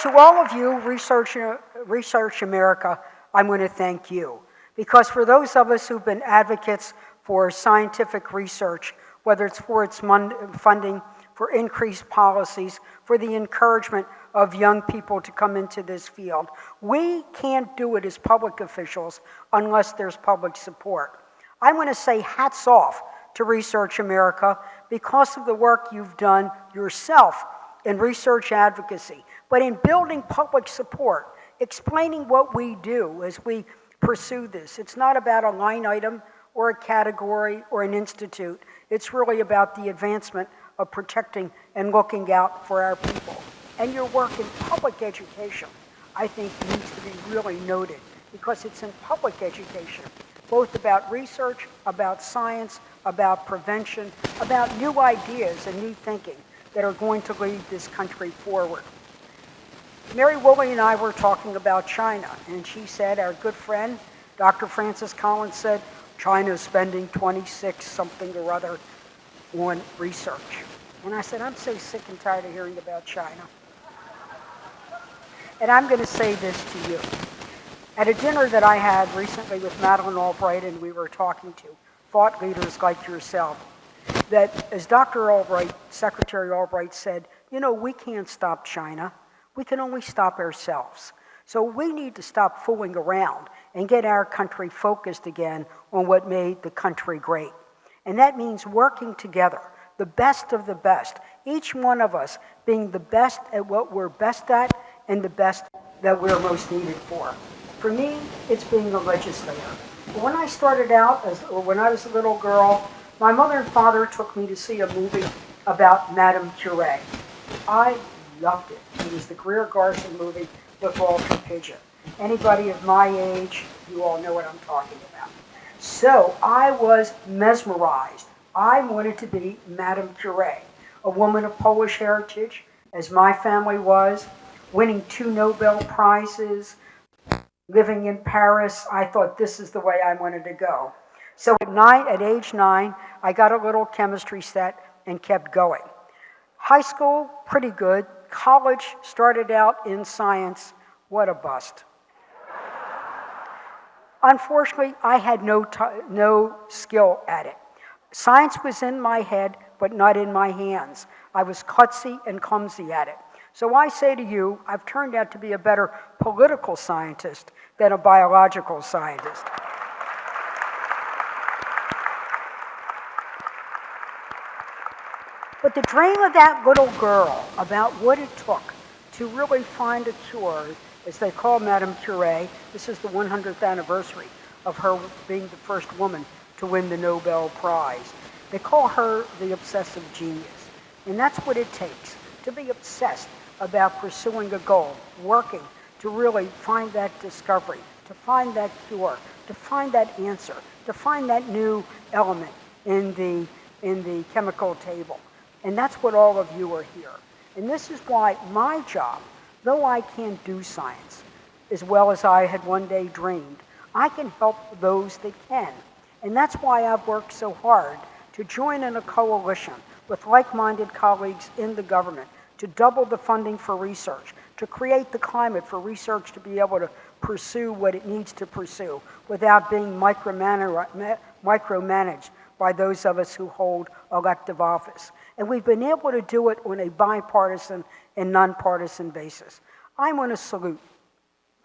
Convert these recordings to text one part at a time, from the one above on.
to all of you, Research America, I'm going to thank you. Because for those of us who've been advocates for scientific research, whether it's for its funding, for increased policies, for the encouragement of young people to come into this field, we can't do it as public officials unless there's public support. I want to say hats off to Research America because of the work you've done yourself in research advocacy, but in building public support, explaining what we do as we pursue this. It's not about a line item or a category or an institute. It's really about the advancement of protecting and looking out for our people. And your work in public education, I think, needs to be really noted because it's in public education, both about research, about science, about prevention, about new ideas and new thinking that are going to lead this country forward. Mary Woolley and I were talking about China, and she said, our good friend, Dr. Francis Collins said, China is spending 26 something or other on research. And I said, I'm so sick and tired of hearing about China. And I'm going to say this to you. At a dinner that I had recently with Madeleine Albright, and we were talking to thought leaders like yourself, that as Dr. Albright, Secretary Albright said, you know, we can't stop China. We can only stop ourselves. So we need to stop fooling around and get our country focused again on what made the country great. And that means working together, the best of the best, each one of us being the best at what we're best at and the best that we're most needed for. For me, it's being a legislator. When I started out, when I was a little girl, my mother and father took me to see a movie about Madame Curie. I loved it. It was the Greer Garson movie with Walter Pidgeon. Anybody of my age, you all know what I'm talking about. So I was mesmerized. I wanted to be Madame Curie, a woman of Polish heritage, as my family was, winning 2 Nobel Prizes, living in Paris. I thought this is the way I wanted to go. So at age 9, I got a little chemistry set and kept going. High school, pretty good. College, started out in science. What a bust. Unfortunately, I had no skill at it. Science was in my head, but not in my hands. I was klutzy and clumsy at it. So I say to you, I've turned out to be a better political scientist than a biological scientist. But the dream of that little girl about what it took to really find a cure, as they call Madame Curie, this is the 100th anniversary of her being the first woman to win the Nobel Prize. They call her the obsessive genius. And that's what it takes, to be obsessed about pursuing a goal, working to really find that discovery, to find that cure, to find that answer, to find that new element in the chemical table. And that's what all of you are here. And this is why my job, though I can't do science as well as I had one day dreamed, I can help those that can. And that's why I've worked so hard to join in a coalition with like-minded colleagues in the government to double the funding for research, to create the climate for research to be able to pursue what it needs to pursue without being micromanaged by those of us who hold elective office. And we've been able to do it on a bipartisan and nonpartisan basis. I want to salute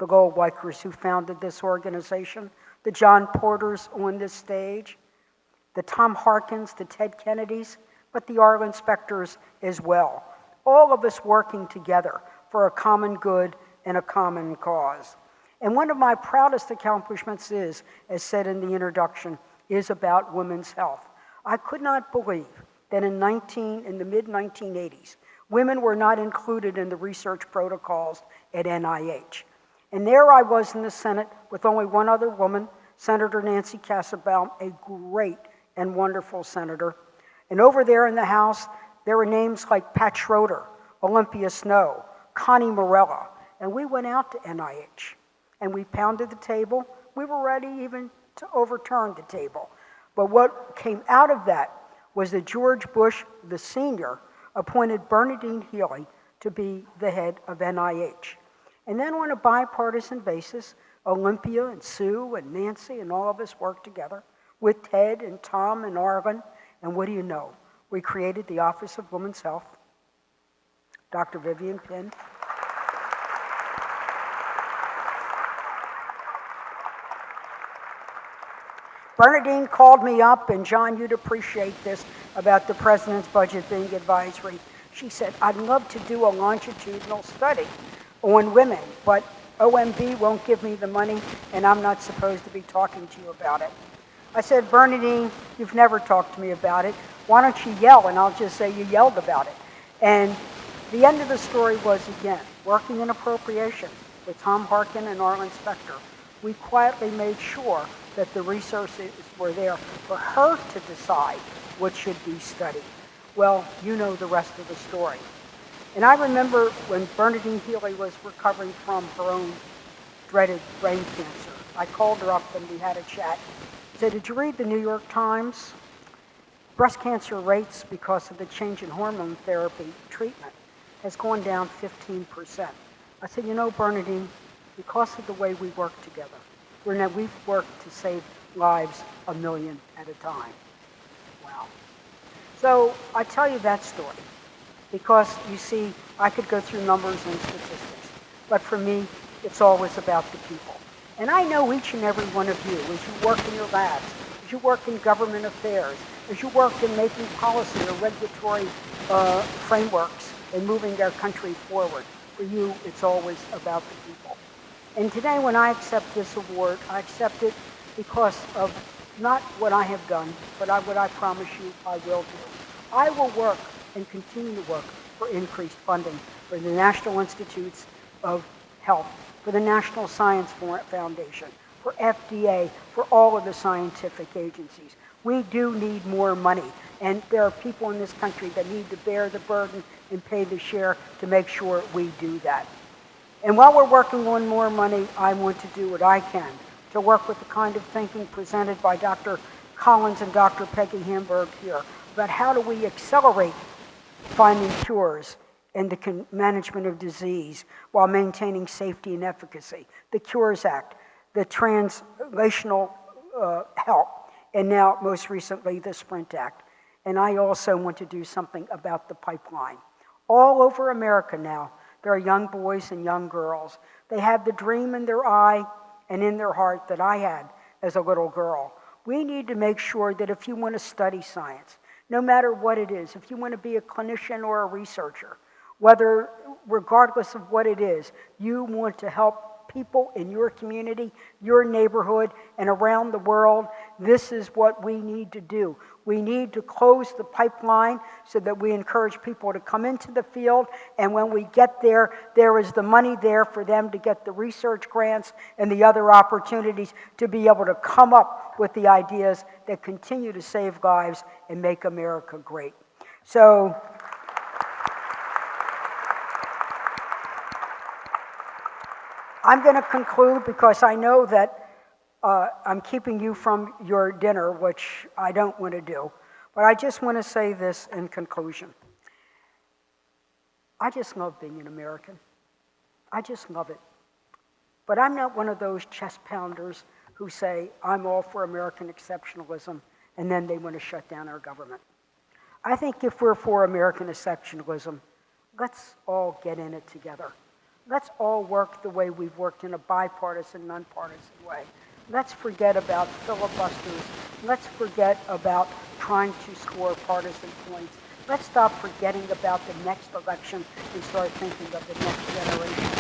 the Goldwikers who founded this organization, the John Porters on this stage, the Tom Harkins, the Ted Kennedys, but the Arlen Specters as well. All of us working together for a common good and a common cause. And one of my proudest accomplishments is, as said in the introduction, is about women's health. I could not believe that in the mid-1980s, women were not included in the research protocols at NIH. And there I was in the Senate with only one other woman, Senator Nancy Kassebaum, a great and wonderful senator. And over there in the House, there were names like Pat Schroeder, Olympia Snow, Connie Morella, and we went out to NIH and we pounded the table. We were ready even to overturn the table. But what came out of that was that George Bush, the senior, appointed Bernadine Healy to be the head of NIH. And then on a bipartisan basis, Olympia and Sue and Nancy and all of us worked together with Ted and Tom and Arlen. And what do you know? We created the Office of Women's Health. Dr. Vivian Pinn. Bernadine called me up, and John, you'd appreciate this, about the president's budget being advisory. She said, I'd love to do a longitudinal study on women, but OMB won't give me the money, and I'm not supposed to be talking to you about it. I said, Bernadine, you've never talked to me about it. Why don't you yell, and I'll just say you yelled about it. And the end of the story was, again, working in appropriations with Tom Harkin and Arlen Specter, we quietly made sure that the resources were there for her to decide what should be studied. Well, you know the rest of the story. And I remember when Bernadine Healy was recovering from her own dreaded brain cancer, I called her up and we had a chat. I said, did you read the New York Times? Breast cancer rates, because of the change in hormone therapy treatment, has gone down 15%. I said, you know, Bernadine, because of the way we work together, we've worked to save lives 1 million at a time. Wow. So I tell you that story because, you see, I could go through numbers and statistics, but for me, it's always about the people. And I know each and every one of you, as you work in your labs, as you work in government affairs, as you work in making policy or regulatory frameworks and moving our country forward, for you, it's always about the people. And today, when I accept this award, I accept it because of not what I have done, but what I promise you I will do. I will work and continue to work for increased funding for the National Institutes of Health, for the National Science Foundation, for FDA, for all of the scientific agencies. We do need more money, and there are people in this country that need to bear the burden and pay the share to make sure we do that. And while we're working on more money, I want to do what I can to work with the kind of thinking presented by Dr. Collins and Dr. Peggy Hamburg here about how do we accelerate finding cures and the management of disease while maintaining safety and efficacy. The Cures Act, the Translational Help, and now most recently the Sprint Act. And I also want to do something about the pipeline. All over America now, there are young boys and young girls. They have the dream in their eye and in their heart that I had as a little girl. We need to make sure that if you want to study science, no matter what it is, if you want to be a clinician or a researcher, regardless of what it is, you want to help people in your community, your neighborhood, and around the world, this is what we need to do. We need to close the pipeline so that we encourage people to come into the field, and when we get there, there is the money there for them to get the research grants and the other opportunities to be able to come up with the ideas that continue to save lives and make America great. So, I'm going to conclude because I know that I'm keeping you from your dinner, which I don't want to do. But I just want to say this in conclusion. I just love being an American. I just love it. But I'm not one of those chest pounders who say, I'm all for American exceptionalism, and then they want to shut down our government. I think if we're for American exceptionalism, let's all get in it together. Let's all work the way we've worked in a bipartisan, nonpartisan way. Let's forget about filibusters. Let's forget about trying to score partisan points. Let's stop forgetting about the next election and start thinking of the next generation.